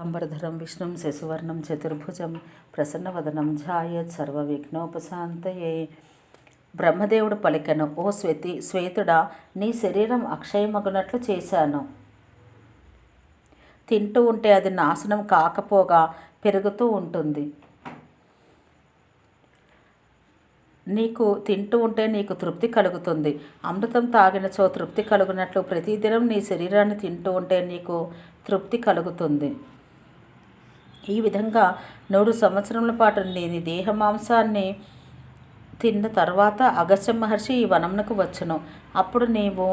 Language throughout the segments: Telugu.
అంబరధరం విష్ణుం శశివర్ణం చతుర్భుజం ప్రసన్నవదనం ధ్యాయేత్ సర్వవిఘ్నోపశాంతయే. బ్రహ్మదేవుడు పలికెను, ఓ శ్వేతుడా, నీ శరీరం అక్షయమగునట్లు చేశాను. తింటూ ఉంటే అది నాశనం కాకపోగా పెరుగుతూ ఉంటుంది. నీకు తింటూ ఉంటే నీకు తృప్తి కలుగుతుంది. అమృతం తాగినచో తృప్తి కలుగునట్లు ప్రతిదినం నీ శరీరాన్ని తింటూ ఉంటే నీకు తృప్తి కలుగుతుంది. ఈ విధంగా 100 సంవత్సరముల పాటు నీ దేహ మాంసాన్ని తిన్న తర్వాత అగస్త్య మహర్షి ఈ వనమునకు వచ్చును. అప్పుడు నీవు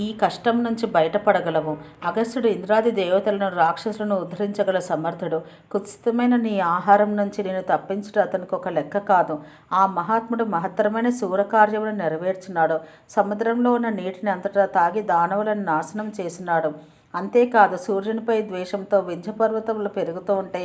ఈ కష్టం నుంచి బయటపడగలవు. అగస్త్యుడు ఇంద్రాది దేవతలను, రాక్షసులను ఉద్ధరించగల సమర్థుడు. కుత్సితమైన నీ ఆహారం నుంచి నేను తప్పించడం అతనికి ఒక లెక్క కాదు. ఆ మహాత్ముడు మహత్తరమైన శూరకార్యమును నెరవేర్చినాడు. సముద్రంలో ఉన్న నీటిని అంతటా తాగి దానవులను నాశనం చేసినాడు. అంతేకాదు, సూర్యునిపై ద్వేషంతో వింధ్యపర్వతములు పెరుగుతూ ఉంటే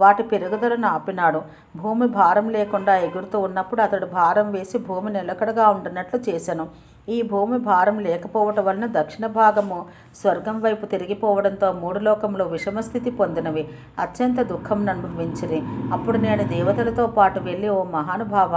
వాటి పెరుగుదలను ఆపినాడు. భూమి భారం లేకుండా ఎగురుతూ ఉన్నప్పుడు అతడు భారం వేసి భూమి నిలకడగా ఉండినట్లు చేశాను. ఈ భూమి భారం లేకపోవటం వలన దక్షిణ భాగము స్వర్గం వైపు తిరిగిపోవడంతో 3 లోకములు విషమస్థితి పొందినవి అత్యంత దుఃఖం అనుభవించిరి. అప్పుడు నేను దేవతలతో పాటు వెళ్ళి, ఓ మహానుభావ,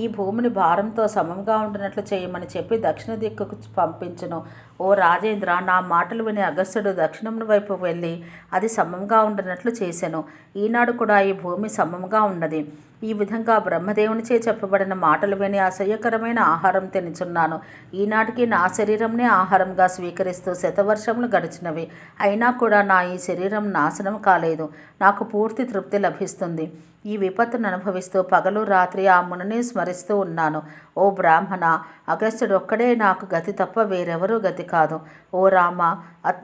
ఈ భూమిని భారంతో సమంగా ఉండినట్లు చేయమని చెప్పి దక్షిణ దిక్కుకు పంపించును. ఓ రాజేంద్ర, నా మాటలు విని అగస్త్యుడు దక్షిణం వైపు వెళ్ళి అది సమంగా ఉండినట్లు చేశాను. ఈనాడు కూడా ఈ భూమి సమంగా ఉన్నది. ఈ విధంగా బ్రహ్మదేవునిచే చెప్పబడిన మాటలు విని అసహ్యకరమైన ఆహారం తినుచున్నాను. ఈనాటికి నా శరీరంనే ఆహారంగా స్వీకరిస్తూ శతవర్షములు గడిచినవి. అయినా కూడా నా ఈ శరీరం నాశనం కాలేదు. నాకు పూర్తి తృప్తి లభిస్తుంది. ఈ విపత్తును అనుభవిస్తూ పగలు రాత్రి ఆ మునిని స్మరిస్తూ ఉన్నాను. ఓ బ్రాహ్మణ, అగస్త్యుడు ఒక్కడే నాకు గతి తప్ప వేరెవరూ గతి కాదు. ఓ రామ,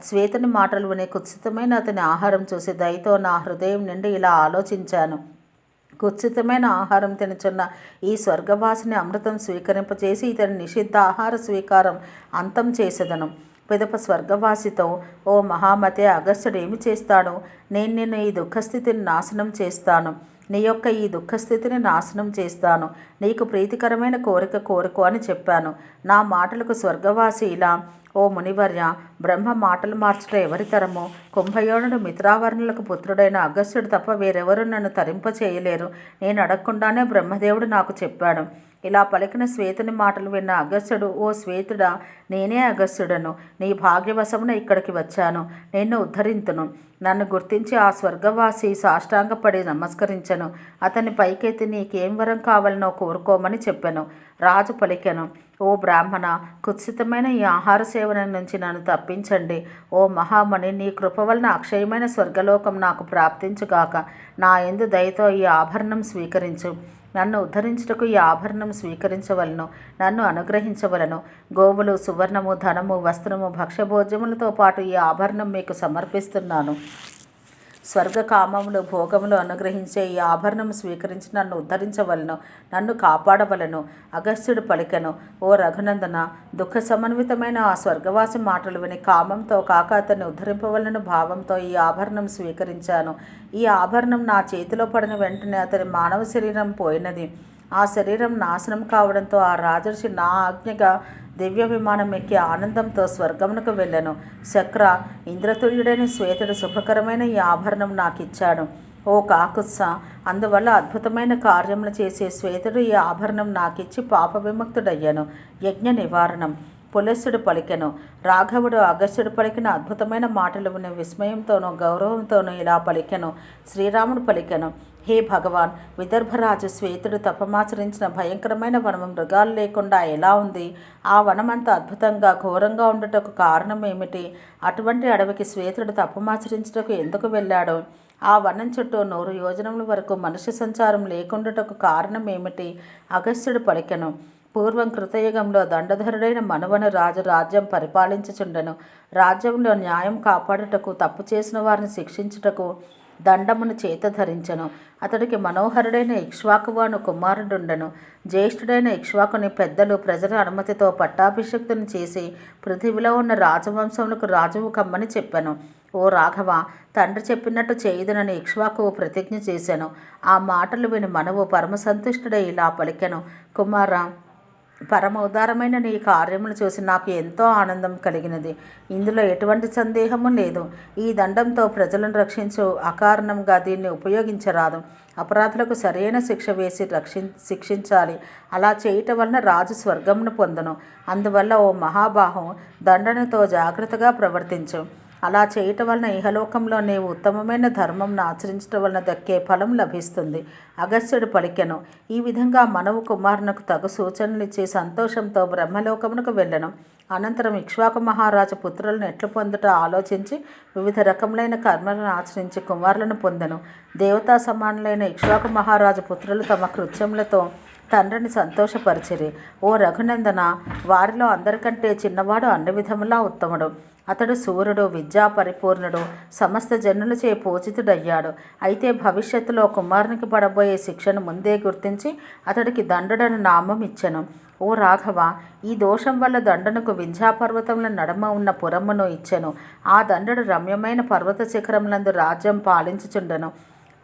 శ్వేతుని మాటలు విని కుత్సితమైన అతని ఆహారం చూసి దయతో నా హృదయం నుండి ఇలా ఆలోచించాను. కుత్సితమైన ఆహారం తినుచున్న ఈ స్వర్గవాసిని అమృతం స్వీకరింపచేసి ఇతని నిషిద్ధ ఆహార స్వీకారం అంతం చేసేదను. పిదప స్వర్గవాసితో, ఓ మహామతే, అగస్త్యుడు ఏమి చేస్తాడు? నేను నిన్ను ఈ దుఃఖస్థితిని నాశనం చేస్తాను. నీ యొక్క ఈ దుఃఖస్థితిని నాశనం చేస్తాను. నీకు ప్రీతికరమైన కోరిక కోరుకో అని చెప్పాను. నా మాటలకు స్వర్గవాసి ఇలా, ఓ మునివర్య, బ్రహ్మ మాటలు మార్చడం ఎవరి తరము? కుంభయోనుడు మిత్రావర్ణులకు పుత్రుడైన అగస్త్యుడు తప్ప వేరెవరూ నన్ను తరింపచేయలేరు. నేను అడగకుండానే బ్రహ్మదేవుడు నాకు చెప్పాడు. ఇలా పలికిన శ్వేతుని మాటలు విన్న అగస్త్యుడు, ఓ శ్వేతుడా, నేనే అగస్త్యుడను. నీ భాగ్యవశమున ఇక్కడికి వచ్చాను. నిన్ను ఉద్ధరింతును. నన్ను గుర్తించి ఆ స్వర్గవాసి సాష్టాంగపడి నమస్కరించను. అతని పైకెత్తి నీకేం వరం కావాలనో కోరుకోమని చెప్పాను. రాజు పలికెను, ఓ బ్రాహ్మణ, కుత్సితమైన ఈ ఆహార సేవన నుంచి నన్ను తప్పించండి. ఓ మహామణి, నీ కృప వలన అక్షయమైన స్వర్గలోకం నాకు ప్రాప్తించుగాక. నా యందు దయతో ఈ ఆభరణం స్వీకరించు. నన్ను ఉద్ధరించుటకు ఈ ఆభరణం స్వీకరించవలను. నన్ను అనుగ్రహించవలను. గోవులు, సువర్ణము, ధనము, వస్త్రము, భక్ష్యభోజ్యములతో పాటు ఈ ఆభరణం మీకు సమర్పిస్తున్నాను. స్వర్గకామములు, భోగములు అనుగ్రహించే ఈ ఆభరణం స్వీకరించి నన్ను ఉద్ధరించవలను. నన్ను కాపాడవలను. అగస్త్యుడు పలికెను, ఓ రఘునందన, దుఃఖ సమన్వితమైన ఆ స్వర్గవాసి మాటలు విని కామంతో కాక అతన్ని ఉద్ధరింపవలను భావంతో ఈ ఆభరణం స్వీకరించాను. ఈ ఆభరణం నా చేతిలో పడిన వెంటనే అతని మానవ శరీరం పోయినది. ఆ శరీరం నాశనం కావడంతో ఆ రాజర్షి నా ఆజ్ఞగా దివ్య విమానం ఎక్కి ఆనందంతో స్వర్గమునకు వెళ్ళను. శక్ర, ఇంద్రతుల్యుడైన శ్వేతుడు శుభకరమైన ఈ ఆభరణం నాకు ఇచ్చాడు. ఓ కాకుత్స, అందువల్ల అద్భుతమైన కార్యములు చేసే శ్వేతుడు ఈ ఆభరణం నాకిచ్చి పాప విముక్తుడయ్యను. యజ్ఞ నివారణం. పులస్సుడు పలికెను, రాఘవుడు అగస్త్యుడు పలికిన అద్భుతమైన మాటలు విని విస్మయంతోనూ గౌరవంతోనూ ఇలా పలికెను. శ్రీరాముడు పలికెను, హే భగవాన్, విదర్భరాజు శ్వేతుడు తపమాచరించిన భయంకరమైన వనము మృగాలు లేకుండా ఎలా ఉంది? ఆ వనమంత అద్భుతంగా ఘోరంగా ఉండుటకు కారణం ఏమిటి? అటువంటి అడవికి శ్వేతుడు తపమాచరించుటకు ఎందుకు వెళ్ళాడు? ఆ వనం చుట్టూ 100 యోజనముల వరకు మనుష్య సంచారం లేకుండాటకు కారణం ఏమిటి? అగస్త్యుడు పలికెను, పూర్వం కృతయుగంలో దండధరుడైన మనువను రాజు రాజ్యం పరిపాలించుచుండెను. రాజ్యంలో న్యాయం కాపాడుటకు, తప్పు చేసిన వారిని శిక్షించుటకు దండమును చేత ధరించెను. అతడికి మనోహరుడైన ఇక్ష్వాకువాను కుమారుడుండెను. జ్యేష్ఠుడైన ఇక్ష్వాకుని పెద్దలు ప్రజల అనుమతితో పట్టాభిషిక్తుని చేసి పృథివిలో ఉన్న రాజవంశములకు రాజువు కమ్మని చెప్పాను. ఓ రాఘవ, తండ్రి చెప్పినట్టు చేయుదునని ఇక్ష్వాకువు ప్రతిజ్ఞ చేశాను. ఆ మాటలు విని మనువు పరమసంతుష్టుడై ఇలా పలికెను, కుమార, పరమ ఉదారమైన నీ కార్యములు చూసి నాకు ఎంతో ఆనందం కలిగినది. ఇందులో ఎటువంటి సందేహము లేదు. ఈ దండంతో ప్రజలను రక్షించు. అకారణంగా దీన్ని ఉపయోగించరాదు. అపరాధులకు సరైన శిక్ష వేసి శిక్షించాలి. అలా చేయటం వలన రాజు స్వర్గమును పొందును. అందువల్ల ఓ మహాబాహం, దండనతో జాగ్రత్తగా ప్రవర్తించు. అలా చేయటం వలన ఇహలోకంలో నీవు ఉత్తమమైన ధర్మంను ఆచరించటం వలన దక్కే ఫలం లభిస్తుంది. అగస్త్యుడు పలికెను. ఈ విధంగా మనవు కుమారునకు తగు సూచనలిచ్చి సంతోషంతో బ్రహ్మలోకమునకు వెళ్ళను. అనంతరం ఇక్ష్వాకు మహారాజు పుత్రులను ఎట్లు పొందుట ఆలోచించి వివిధ రకములైన కర్మలను ఆచరించి కుమారులను పొందెను. దేవతా సమానులైన ఇక్ష్వాకు మహారాజు పుత్రులు తమ కృత్యములతో తండ్రిని సంతోషపరిచిరి. ఓ రఘునందన, వారిలో అందరికంటే చిన్నవాడు అన్ని విధములా ఉత్తముడు. అతడు సూర్యుడు, విద్యా పరిపూర్ణుడు, సమస్త జనులచే పూజితుడయ్యాడు. అయితే భవిష్యత్తులో కుమారునికి పడబోయే శిక్షను ముందే గుర్తించి అతడికి దండుడను నామం ఇచ్చెను. ఓ రాఘవ, ఈ దోషం వల్ల దండనకు వింధ్యాపర్వతముల నడుమ ఉన్న పురమును ఇచ్చెను. ఆ దండడు రమ్యమైన పర్వత శిఖరములందు రాజ్యం పాలించుచుండెను.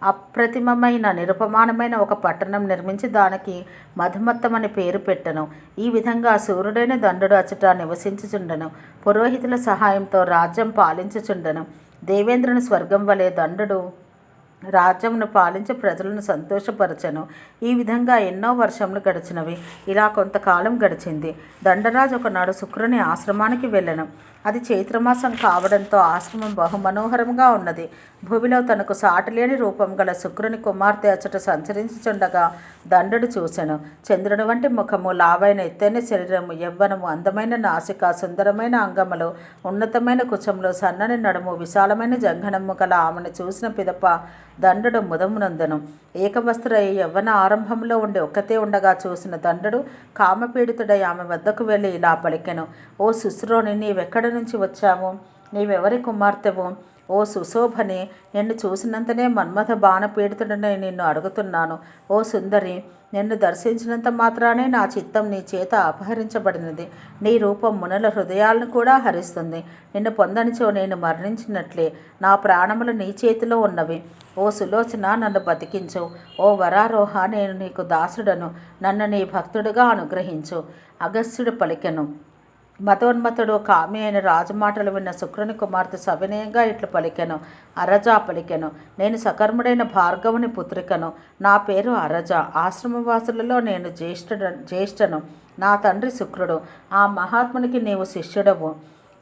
అప్రతిమమైన నిరుపమానమైన ఒక పట్టణం నిర్మించి దానికి మధుమత్తమని పేరు పెట్టెను. ఈ విధంగా సూర్యుడైన దండుడు అచట నివసించుచుండెను. పురోహితుల సహాయంతో రాజ్యం పాలించుచుండెను. దేవేంద్రుని స్వర్గం వలె దండుడు రాజ్యమును పాలించి ప్రజలను సంతోషపరచెను. ఈ విధంగా ఎన్నో వర్షములు గడిచినవి. ఇలా కొంతకాలం గడిచింది. దండరాజు ఒకనాడు శుక్రుని ఆశ్రమానికి వెళ్ళెను. అది చైత్రమాసం కావడంతో ఆశ్రమం బహుమనోహరంగా ఉన్నది. భూమిలో తనకు సాటిలేని రూపం గల శుక్రుని కుమార్తె అచ్చట సంచరించుచుండగా దండుడు చూసెను. చంద్రుని వంటి ముఖము, లావైన ఎత్తైన శరీరము, యవ్వనము, అందమైన నాసిక, సుందరమైన అంగములు, ఉన్నతమైన కుచములు, సన్నని నడుము, విశాలమైన జంఘనము గల ఆమెను చూసిన పిదప దండుడు ముదమునందెను. ఏకవస్త్రై యవ్వన ఆరంభంలో ఉండి ఒక్కతే ఉండగా చూసిన దండుడు కామపీడితుడై ఆమె వద్దకు వెళ్ళి ఇలా పలికెను. ఓ శుశ్రోని, నీవెక్కడి నుంచి వచ్చావు? నీవెవరి కుమార్తెవు? ఓ సుశోభని, నిన్ను చూసినంతనే మన్మథ బాణపీడితుడనే నిన్ను అడుగుతున్నాను. ఓ సుందరి, నిన్ను దర్శించినంత మాత్రానే నా చిత్తం నీ చేత అపహరించబడినది. నీ రూపం మునుల హృదయాలను కూడా హరిస్తుంది. నిన్ను పొందనిచో నేను మరణించినట్లే. నా ప్రాణములు నీ చేతిలో ఉన్నవి. ఓ సులోచన, నన్ను బతికించు. ఓ వరారోహ, నేను నీకు దాసుడను. నన్ను నీ భక్తుడిగా అనుగ్రహించు. అగస్త్యుడు పలికెను. మతోన్మతుడు కామి అయిన రాజమాటలు విన్న శుక్రుని కుమార్తె సవినయంగా ఇట్లు పలికెను. అరజా పలికెను. నేను సకర్ముడైన భార్గవుని పుత్రికను. నా పేరు అరజ. ఆశ్రమవాసులలో నేను జ్యేష్ఠను. నా తండ్రి శుక్రుడు. ఆ మహాత్మునికి నీవు శిష్యుడవు.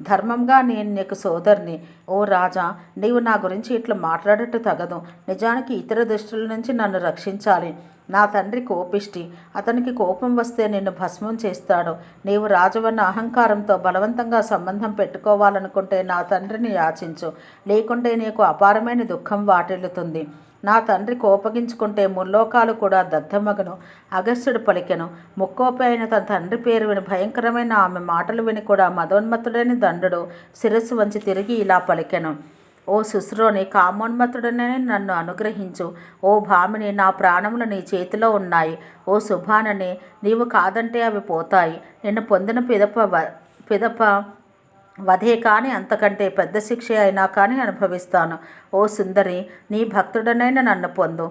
ధర్మంగా నేను నీకు సోదరిని. ఓ రాజా, నీవు నా గురించి ఇట్లా మాట్లాడట్టు తగదు. నిజానికి ఇతర దుష్టుల నుంచి నన్ను రక్షించాలి. నా తండ్రి కోపిష్టి. అతనికి కోపం వస్తే నిన్ను భస్మం చేస్తాడు. నీవు రాజవన్న అహంకారంతో బలవంతంగా సంబంధం పెట్టుకోవాలనుకుంటే నా తండ్రిని యాచించు. లేకుంటే నీకు అపారమైన దుఃఖం వాటిల్లుతుంది. నా తండ్రి కోపగించుకుంటే ముల్లోకాలు కూడా దగ్ధమగను. అగస్త్యుడు పలికెను. ముక్కోపి అయిన తన తండ్రి పేరు విని భయంకరమైన ఆమె మాటలు విని కూడా మదోన్మత్తుడైన దండుడు శిరస్సు వంచి తిరిగి ఇలా పలికెను. ఓ శుశ్రోని, కామోన్మత్తుడనే నన్ను అనుగ్రహించు. ఓ భామిని, నా ప్రాణములు నీ చేతిలో ఉన్నాయి. ఓ శుభానని, నీవు కాదంటే అవి పోతాయి. నిన్ను పొందిన పిదప వధే కాని అంతకంటే పెద్ద శిక్ష అయినా కానీ అనుభవిస్తాను. ఓ సుందరి, నీ భక్తుడనైన నన్ను పొందు.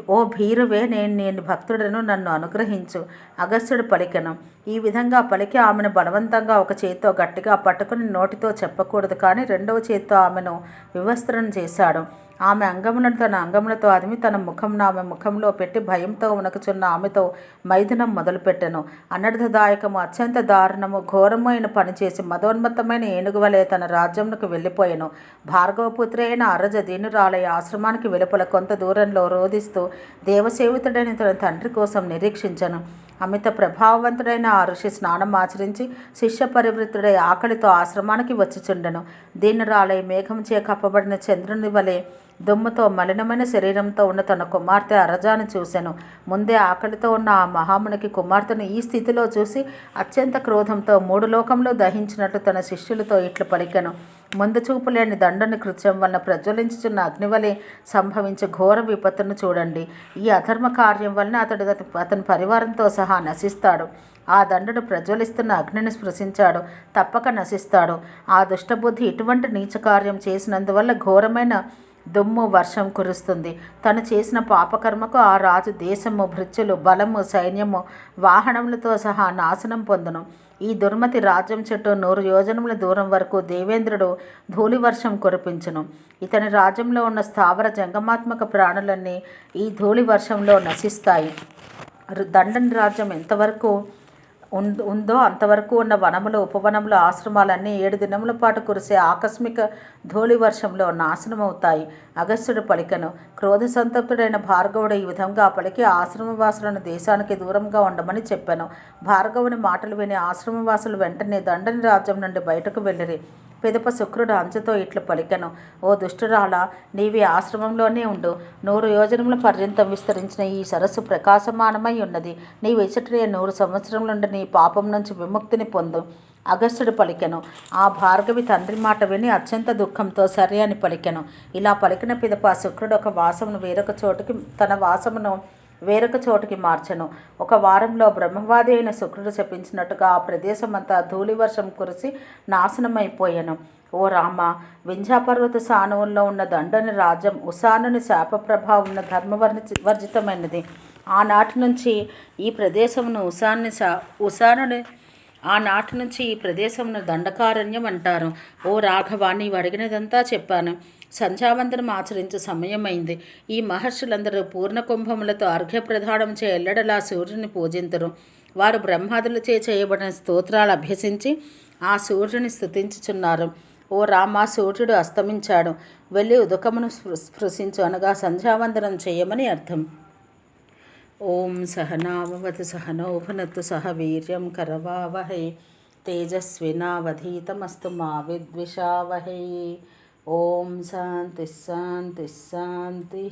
ఓ భీరువే, నేను భక్తుడను, నన్ను అనుగ్రహించు. అగస్త్యుడు పలికెను. ఈ విధంగా పలికి ఆమెను బలవంతంగా ఒక చేత్తో గట్టిగా పట్టుకుని నోటితో చెప్పకూడదు కానీ రెండవ చేత్తో ఆమెను వివస్త్రం చేశాడు. ఆమె అంగములను తన అంగములతో అదిమి తన ముఖంను ఆమె ముఖంలో పెట్టి భయంతో ఉనకుచున్న ఆమెతో మైథునం మొదలుపెట్టెను. అనర్థదాయకము, అత్యంత దారుణము, ఘోరమైన పనిచేసి మదోన్మత్తమైన ఏనుగు వలె తన రాజ్యమునకు వెళ్ళిపోయెను. భార్గవపుత్రి అయిన అరజ దీనురాలయ ఆశ్రమానికి వెలుపల కొంత దూరంలో రోధిస్తూ దేవసేవితుడైన తన తండ్రి కోసం నిరీక్షించను. అమిత ప్రభావవంతుడైన ఆ ఋషి స్నానం ఆచరించి శిష్య పరివృత్తుడై ఆకలితో ఆశ్రమానికి వచ్చిచుండెను. దీనురాలై మేఘంచే కప్పబడిన చంద్రుని వలె దుమ్ముతో మలినమైన శరీరంతో ఉన్న తన కుమార్తె అరజాను చూసెను. ముందే ఆకలితో ఉన్న ఆ మహామునికి కుమార్తెను ఈ స్థితిలో చూసి అత్యంత క్రోధంతో మూడు లోకంలో దహించినట్లు తన శిష్యులతో ఇట్లు పలికెను. ముందు చూపు లేని దండని కృత్యం వలన ప్రజ్వలించుచున్న అగ్నివలే సంభవించే ఘోర విపత్తును చూడండి. ఈ అధర్మ కార్యం వలన అతని పరివారంతో సహా నశిస్తాడు. ఆ దండుడు ప్రజ్వలిస్తున్న అగ్నిని స్పృశించాడు, తప్పక నశిస్తాడు. ఆ దుష్టబుద్ధి ఇటువంటి నీచ కార్యం చేసినందువల్ల ఘోరమైన దుమ్ము వర్షం కురుస్తుంది. తను చేసిన పాపకర్మకు ఆ రాజు దేశము, భృత్యులు, బలము, సైన్యము, వాహనములతో సహా నాశనం పొందును. ఈ దుర్మతి రాజ్యం చుట్టూ 100 యోజనముల దూరం వరకు దేవేంద్రుడు ధూళివర్షం కురిపించును. ఇతని రాజ్యంలో ఉన్న స్థావర జంగమాత్మక ప్రాణులన్నీ ఈ ధూళి వర్షంలో నశిస్తాయి. దండని రాజ్యం ఎంతవరకు ఉందో అంతవరకు ఉన్న వనములు, ఉపవనములు, ఆశ్రమాలన్నీ 7 దినముల పాటు కురిసే ఆకస్మిక ధూళి వర్షంలో నాశనమవుతాయి. అగస్త్యుడు పలికెను. క్రోధ సంతప్తుడైన భార్గవుడు ఈ విధంగా పలికి ఆశ్రమవాసులను దేశానికి దూరంగా ఉండమని చెప్పాను. భార్గవుని మాటలు విని ఆశ్రమవాసులు వెంటనే దండని రాజ్యం నుండి బయటకు వెళ్ళిరి. పిదప శుక్రుడు అంచుతో ఇట్లు పలికెను. ఓ దుష్టురాల, నీవి ఆశ్రమంలోనే ఉండు. 100 యోజనముల పర్యంతం విస్తరించిన ఈ సరస్సు ప్రకాశమానమై ఉన్నది. నీవు ఇచ్చటే 100 సంవత్సరములుండి నీ పాపం నుంచి విముక్తిని పొందు. అగస్త్యుడు పలికెను. ఆ భార్గవి తండ్రి మాట విని అత్యంత దుఃఖంతో సరే అని పలికెను. ఇలా పలికిన పిదప శుక్రుడు తన వాసమును వేరొక చోటుకి మార్చెను. 1 వారంలో బ్రహ్మవాది అయిన శుక్రుడు చెప్పించినట్టుగా ఆ ప్రదేశమంతా ధూళివర్షం కురిసి నాశనమైపోయాను. ఓ రామ, వింధ్యాపర్వత సానువుల్లో ఉన్న దండని రాజ్యం ఉషానుని శాప ప్రభావం ధర్మవర్జితమైనది. ఆనాటి నుంచి ఈ ప్రదేశమును దండకారణ్యం అంటారు. ఓ రాఘవ, నీవు అడిగినదంతా చెప్పాను. సంధ్యావందనం ఆచరించే సమయమైంది. ఈ మహర్షులందరూ పూర్ణ కుంభములతో అర్ఘ్యప్రదానం ఎల్లడలా సూర్యుని పూజింతురు. వారు బ్రహ్మాదులచే చేయబడిన స్తోత్రాలు అభ్యసించి ఆ సూర్యుని స్తుతించుచున్నారు. ఓ రామ, సూర్యుడు అస్తమించాడు. వెళ్ళి ఉదకమును స్పృశించు అనగా సంధ్యావందనం చేయమని అర్థం. ఓం సహనావవతు సహనౌ భునత్తు సహ వీర్యం కరవావహై తేజస్వినావధీతమస్తు మా విద్విషావహై. ఓం శాంతి శాంతి శాంతి.